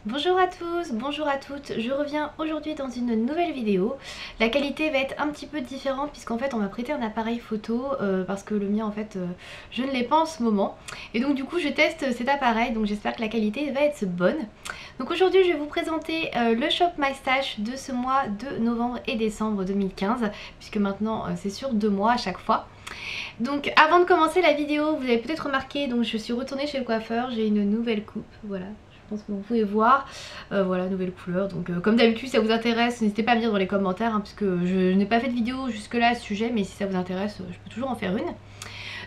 Bonjour à tous, bonjour à toutes, je reviens aujourd'hui dans une nouvelle vidéo. La qualité va être un petit peu différente puisqu'en fait on m'a prêté un appareil photo parce que le mien en fait je ne l'ai pas en ce moment. Et donc du coup je teste cet appareil, donc j'espère que la qualité va être bonne. Donc aujourd'hui je vais vous présenter le Shop My Stash de ce mois de novembre et décembre 2015 puisque maintenant c'est sur 2 mois à chaque fois. Donc avant de commencer la vidéo, vous avez peut-être remarqué, donc je suis retournée chez le coiffeur, j'ai une nouvelle coupe, voilà. Je pense que vous pouvez voir, voilà, nouvelle couleur. Donc comme d'habitude, si ça vous intéresse, n'hésitez pas à me dire dans les commentaires, hein, puisque je n'ai pas fait de vidéo jusque là à ce sujet, mais si ça vous intéresse, je peux toujours en faire une.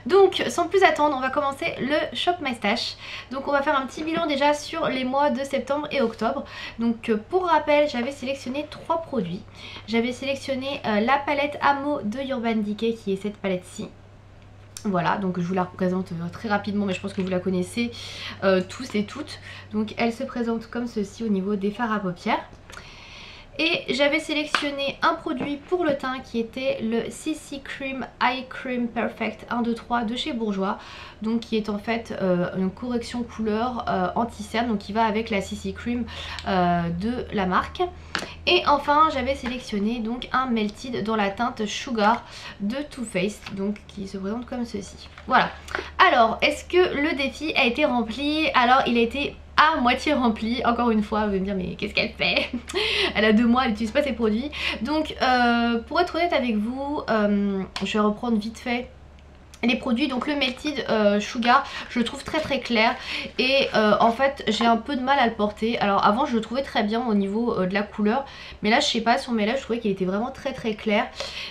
Donc sans plus attendre, on va commencer le Shop My Stash. Donc on va faire un petit bilan déjà sur les mois de septembre et octobre. Donc pour rappel, j'avais sélectionné 3 produits. J'avais sélectionné la palette Amo de Urban Decay, qui est cette palette-ci. Voilà, donc je vous la représente très rapidement, mais je pense que vous la connaissez tous et toutes. Donc elle se présente comme ceci au niveau des fards à paupières. Et j'avais sélectionné un produit pour le teint qui était le CC Cream Eye Cream Perfect 1, 2, 3 de chez Bourjois. Donc qui est en fait une correction couleur anti-cerne, donc qui va avec la CC Cream de la marque. Et enfin j'avais sélectionné donc un Melted dans la teinte Sugar de Too Faced, donc qui se présente comme ceci. Voilà. Alors est-ce que le défi a été rempli? Alors il a été à moitié rempli, encore une fois. Vous allez me dire mais qu'est-ce qu'elle fait? Elle a 2 mois, elle n'utilise pas ses produits. Donc pour être honnête avec vous, je vais reprendre vite fait les produits. Donc le Melted Sugar, je le trouve très clair et en fait j'ai un peu de mal à le porter. Alors avant je le trouvais très bien au niveau de la couleur, mais là je sais pas, sur mes lèvres je trouvais qu'il était vraiment très clair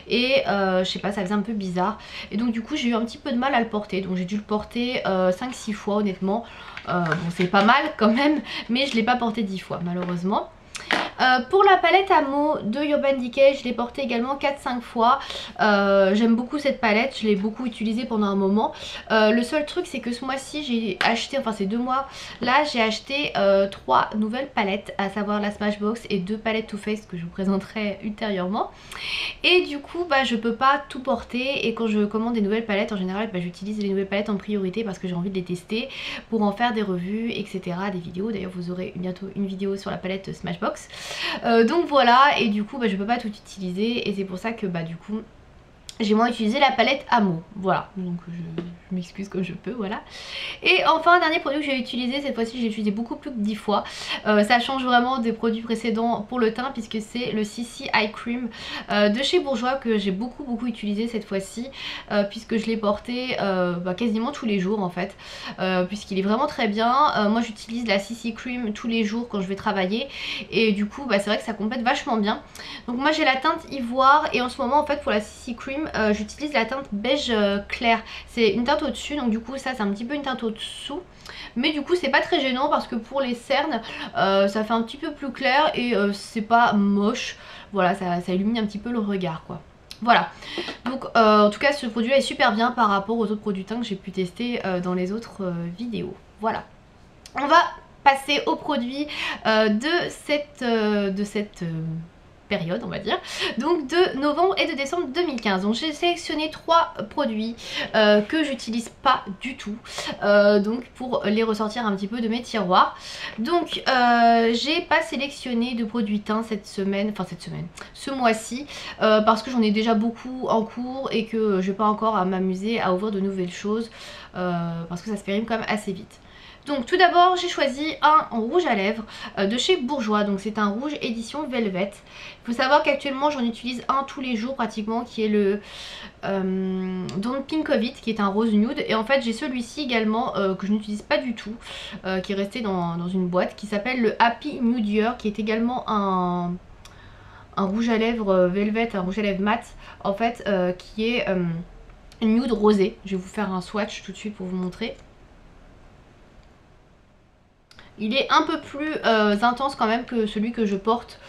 et je sais pas, ça faisait un peu bizarre. Et donc du coup j'ai eu un petit peu de mal à le porter, donc j'ai dû le porter 5-6 fois honnêtement. Bon c'est pas mal quand même, mais je l'ai pas porté 10 fois malheureusement. Pour la palette Amo de Urban Decay, je l'ai portée également 4-5 fois. J'aime beaucoup cette palette, je l'ai beaucoup utilisée pendant un moment. Le seul truc c'est que ce mois-ci j'ai acheté, enfin ces 2 mois là j'ai acheté 3 nouvelles palettes, à savoir la Smashbox et 2 palettes Too Faced que je vous présenterai ultérieurement. Et du coup bah je peux pas tout porter, et quand je commande des nouvelles palettes en général bah, j'utilise les nouvelles palettes en priorité parce que j'ai envie de les tester pour en faire des revues etc, des vidéos. D'ailleurs vous aurez bientôt une vidéo sur la palette Smashbox. Donc voilà, et du coup bah, je peux pas tout utiliser et c'est pour ça que bah du coup j'ai moins utilisé la palette Amo. Voilà, donc je m'excuse comme je peux, voilà. Et enfin, dernier produit que j'ai utilisé, cette fois-ci j'ai utilisé beaucoup plus que 10 fois. Ça change vraiment des produits précédents pour le teint puisque c'est le CC Eye Cream de chez Bourjois que j'ai beaucoup utilisé cette fois-ci, puisque je l'ai porté bah, quasiment tous les jours en fait, puisqu'il est vraiment très bien. Moi j'utilise la CC Cream tous les jours quand je vais travailler et du coup bah, c'est vrai que ça complète vachement bien. Donc moi j'ai la teinte ivoire et en ce moment en fait pour la CC Cream j'utilise la teinte beige clair. C'est une teinte au-dessus, donc du coup ça c'est un petit peu une teinte au-dessous. Mais du coup c'est pas très gênant parce que pour les cernes ça fait un petit peu plus clair et c'est pas moche. Voilà, ça illumine un petit peu le regard quoi. Voilà, donc en tout cas ce produit là est super bien par rapport aux autres produits teint que j'ai pu tester dans les autres vidéos. Voilà, on va passer aux produits de cette période on va dire, donc de novembre et de décembre 2015. Donc j'ai sélectionné 3 produits que j'utilise pas du tout, donc pour les ressortir un petit peu de mes tiroirs. Donc j'ai pas sélectionné de produits teints ce mois-ci, parce que j'en ai déjà beaucoup en cours et que je vais pas encore à m'amuser à ouvrir de nouvelles choses, parce que ça se périme quand même assez vite. Donc tout d'abord j'ai choisi un rouge à lèvres de chez Bourjois, donc c'est un rouge édition Velvet. Il faut savoir qu'actuellement j'en utilise un tous les jours pratiquement, qui est le Don't Pink of It, qui est un rose nude. Et en fait j'ai celui-ci également que je n'utilise pas du tout, qui est resté dans une boîte, qui s'appelle le Happy Nude Year, qui est également un rouge à lèvres Velvet, un rouge à lèvres mat en fait, qui est nude rosé. Je vais vous faire un swatch tout de suite pour vous montrer. Il est un peu plus intense quand même que celui que je porte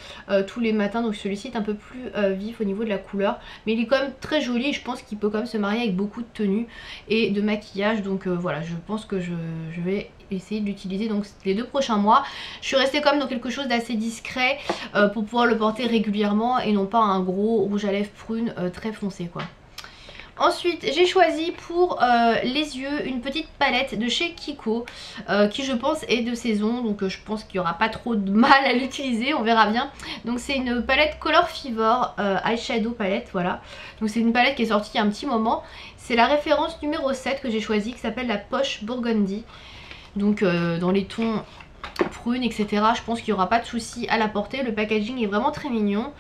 tous les matins. Donc celui-ci est un peu plus vif au niveau de la couleur. Mais il est quand même très joli et je pense qu'il peut quand même se marier avec beaucoup de tenues et de maquillage. Donc voilà, je pense que je vais essayer de l'utiliser donc les 2 prochains mois. Je suis restée quand même dans quelque chose d'assez discret pour pouvoir le porter régulièrement et non pas un gros rouge à lèvres prune très foncé quoi. Ensuite j'ai choisi pour les yeux une petite palette de chez Kiko qui je pense est de saison, donc je pense qu'il n'y aura pas trop de mal à l'utiliser, on verra bien. Donc c'est une palette Color Fever eyeshadow palette, voilà. Donc c'est une palette qui est sortie il y a un petit moment. C'est la référence numéro 7 que j'ai choisie, qui s'appelle la Poche Burgundy. Donc dans les tons prunes etc, je pense qu'il n'y aura pas de souci à la porter. Le packaging est vraiment très mignon.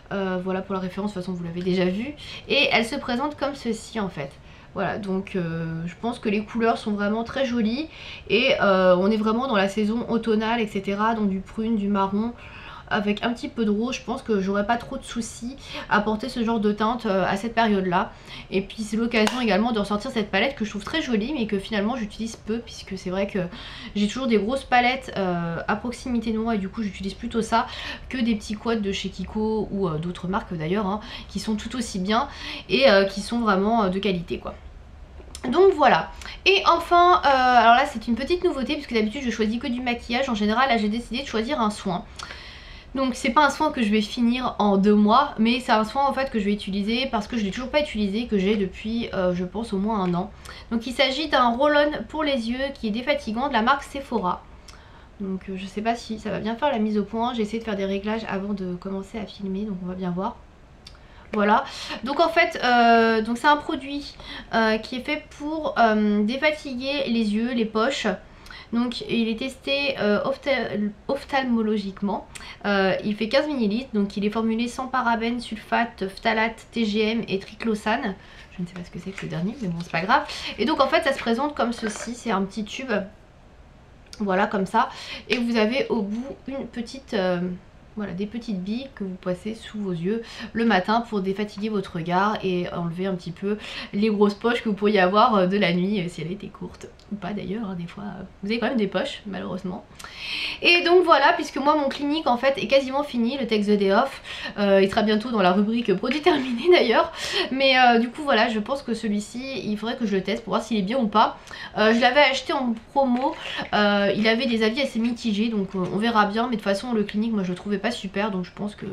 Voilà pour la référence, de toute façon vous l'avez déjà vu. Et elle se présente comme ceci en fait. Voilà, donc je pense que les couleurs sont vraiment très jolies. Et on est vraiment dans la saison automnale etc, donc du prune, du marron, avec un petit peu de rose. Je pense que j'aurais pas trop de soucis à porter ce genre de teinte à cette période là. Et puis c'est l'occasion également de ressortir cette palette que je trouve très jolie mais que finalement j'utilise peu, puisque c'est vrai que j'ai toujours des grosses palettes à proximité de moi et du coup j'utilise plutôt ça que des petits quads de chez Kiko ou d'autres marques d'ailleurs hein, qui sont tout aussi bien et qui sont vraiment de qualité quoi. Donc voilà. Et enfin alors là c'est une petite nouveauté puisque d'habitude je choisis que du maquillage. En général là j'ai décidé de choisir un soin. Donc c'est pas un soin que je vais finir en 2 mois, mais c'est un soin en fait que je vais utiliser parce que je l'ai toujours pas utilisé, que j'ai depuis je pense au moins 1 an. Donc il s'agit d'un roll-on pour les yeux qui est défatigant de la marque Sephora. Donc je sais pas si ça va bien faire la mise au point, j'ai essayé de faire des réglages avant de commencer à filmer, donc on va bien voir. Voilà, donc en fait donc c'est un produit qui est fait pour défatiguer les yeux, les poches. Donc il est testé ophtalmologiquement, il fait 15 ml, donc il est formulé sans parabènes, sulfate, phtalate, TGM et triclosane. Je ne sais pas ce que c'est que le dernier mais bon c'est pas grave. Et donc en fait ça se présente comme ceci, c'est un petit tube, voilà comme ça. Et vous avez au bout une petite... voilà, des petites billes que vous passez sous vos yeux le matin pour défatiguer votre regard et enlever un petit peu les grosses poches que vous pourriez avoir de la nuit si elle était courte. Ou pas d'ailleurs, hein, des fois vous avez quand même des poches malheureusement. Et donc voilà, puisque moi mon clinique en fait est quasiment fini, le Take the Day Off. Il sera bientôt dans la rubrique produit terminé d'ailleurs. Mais du coup voilà, je pense que celui-ci, il faudrait que je le teste pour voir s'il est bien ou pas. Je l'avais acheté en promo, il avait des avis assez mitigés, donc on verra bien. Mais de toute façon le clinique moi je le trouvais pas super, donc je pense que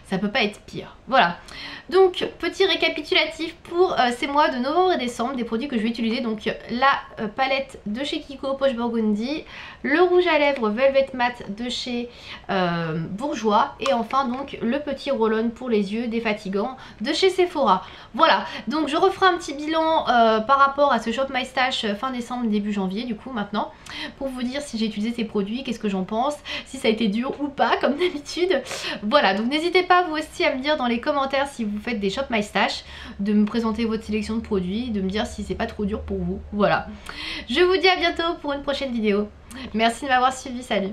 ça peut pas être pire. Voilà, donc petit récapitulatif pour ces mois de novembre et décembre des produits que je vais utiliser. Donc la palette de chez Kiko Poche Burgundy, le rouge à lèvres Velvet Matte de chez Bourjois, et enfin donc le petit roll-on pour les yeux défatigant de chez Sephora. Voilà, donc je referai un petit bilan par rapport à ce Shop My Stash fin décembre début janvier du coup maintenant, pour vous dire si j'ai utilisé ces produits, qu'est-ce que j'en pense, si ça a été dur ou pas comme d'habitude. Voilà, donc n'hésitez pas vous aussi à me dire dans les commentaires si vous faites des Shop My Stash, de me présenter votre sélection de produits, de me dire si c'est pas trop dur pour vous. Voilà, je vous dis à bientôt pour une prochaine vidéo. Merci de m'avoir suivi, salut.